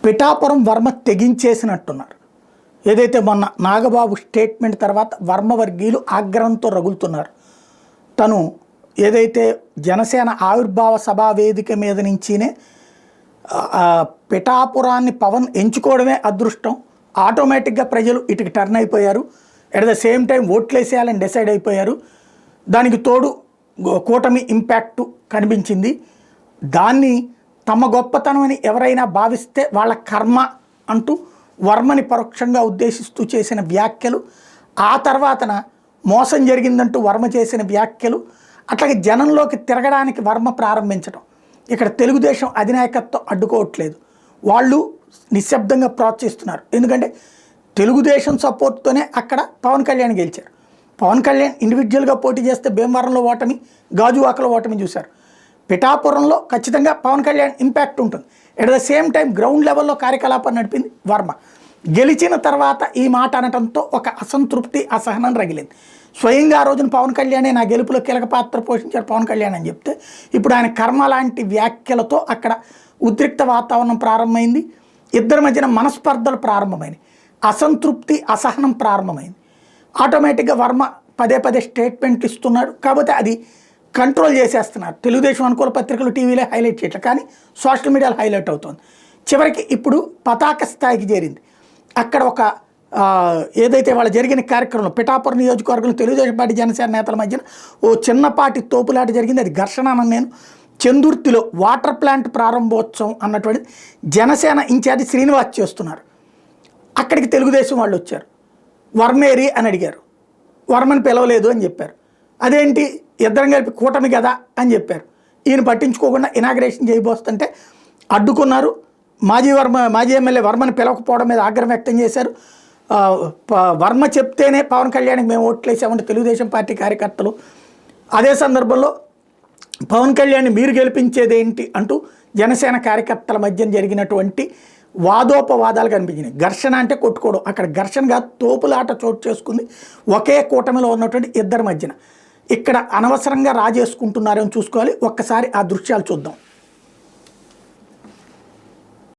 పిఠాపురం వర్మ తెగించేసినట్టున్నారు. ఏదైతే మొన్న నాగబాబు స్టేట్మెంట్ తర్వాత వర్మ వర్గీయులు ఆగ్రహంతో రగులుతున్నారు. తను ఏదైతే జనసేన ఆవిర్భావ సభా వేదిక మీద నుంచినే పిఠాపురాన్ని పవన్ ఎంచుకోవడమే అదృష్టం, ఆటోమేటిక్గా ప్రజలు ఇటుకి టర్న్ అయిపోయారు, ఎట్ ద సేమ్ టైం ఓట్లేసేయాలని డిసైడ్ అయిపోయారు. దానికి తోడు కూటమి ఇంపాక్టు కనిపించింది. దాన్ని తమ గొప్పతనం అని ఎవరైనా భావిస్తే వాళ్ళ కర్మ అంటూ వర్మని పరోక్షంగా ఉద్దేశిస్తూ చేసిన వ్యాఖ్యలు, ఆ తర్వాతన మోసం జరిగిందంటూ వర్మ చేసిన వ్యాఖ్యలు, అట్లాగే జనంలోకి తిరగడానికి వర్మ ప్రారంభించడం. ఇక్కడ తెలుగుదేశం అధినాయకత్వం అడ్డుకోవట్లేదు, వాళ్ళు నిశ్శబ్దంగా ప్రోత్సహిస్తున్నారు. ఎందుకంటే తెలుగుదేశం సపోర్ట్తోనే అక్కడ పవన్ కళ్యాణ్ గెలిచారు. పవన్ కళ్యాణ్ ఇండివిజువల్గా పోటీ చేస్తే భీమవరంలో ఓటమి, గాజువాకలో ఓటమి చూశారు. పిఠాపురంలో ఖచ్చితంగా పవన్ కళ్యాణ్ ఇంపాక్ట్ ఉంటుంది. At the same time ground లెవెల్లో కార్యకలాపాలు నడిపింది వర్మ. గెలిచిన తర్వాత ఈ మాట అనడంతో ఒక అసంతృప్తి, అసహనం రగిలింది. స్వయంగా ఆ రోజున పవన్ కళ్యాణే నా గెలుపులో కీలక పాత్ర పోషించారు పవన్ కళ్యాణ్ అని చెప్తే, ఇప్పుడు ఆయన కర్మ లాంటి వ్యాఖ్యలతో అక్కడ ఉద్రిక్త వాతావరణం ప్రారంభమైంది. ఇద్దరి మధ్యన మనస్పర్ధలు ప్రారంభమైంది, అసంతృప్తి, అసహనం ప్రారంభమైంది. ఆటోమేటిక్గా వర్మ పదే పదే స్టేట్మెంట్లు ఇస్తున్నాడు. కాకపోతే అది కంట్రోల్ చేసేస్తున్నారు. తెలుగుదేశం అనుకూల పత్రికలు టీవీలో హైలైట్ చేయట్లేదు, కానీ సోషల్ మీడియాలో హైలైట్ అవుతుంది. చివరికి ఇప్పుడు పతాక స్థాయికి చేరింది. అక్కడ ఒక ఏదైతే వాళ్ళ జరిగిన కార్యక్రమంలో పిఠాపురం నియోజకవర్గంలో తెలుగుదేశం పార్టీ జనసేన నేతల మధ్యన ఓ చిన్నపాటి తోపులాట జరిగింది. అది ఘర్షణ అన్నాను నేను. చందుర్తిలో వాటర్ ప్లాంట్ ప్రారంభోత్సవం అన్నటువంటి జనసేన ఇన్ఛార్జి శ్రీనివాస్ చేస్తున్నారు. అక్కడికి తెలుగుదేశం వాళ్ళు వచ్చారు. వర్మేరి అని అడిగారు, వర్మని పిలవలేదు అని చెప్పారు. అదేంటి ఇద్దరం కలిపి కూటమి కదా అని చెప్పారు. ఈయన పట్టించుకోకుండా ఇనాగ్రేషన్ చేయబోస్తుంటే అడ్డుకున్నారు. మాజీ ఎమ్మెల్యే వర్మని పిలవకపోవడం మీద ఆగ్రహం వ్యక్తం చేశారు. వర్మ చెప్తేనే పవన్ కళ్యాణ్కి మేము ఓట్లేసామంటే తెలుగుదేశం పార్టీ కార్యకర్తలు. అదే సందర్భంలో పవన్ కళ్యాణ్ని మీరు గెలిపించేదేంటి అంటూ జనసేన కార్యకర్తల మధ్య జరిగినటువంటి వాదోపవాదాలు కనిపించినాయి. ఘర్షణ అంటే కొట్టుకోవడం, అక్కడ ఘర్షణగా తోపులాట చోటు చేసుకుంది ఒకే కూటమిలో ఉన్నటువంటి ఇద్దరి మధ్యన. ఇక్కడ అనవసరంగా రాజేసుకుంటున్నారని చూసుకోవాలి. ఒక్కసారి ఆ దృశ్యాలు చూద్దాం.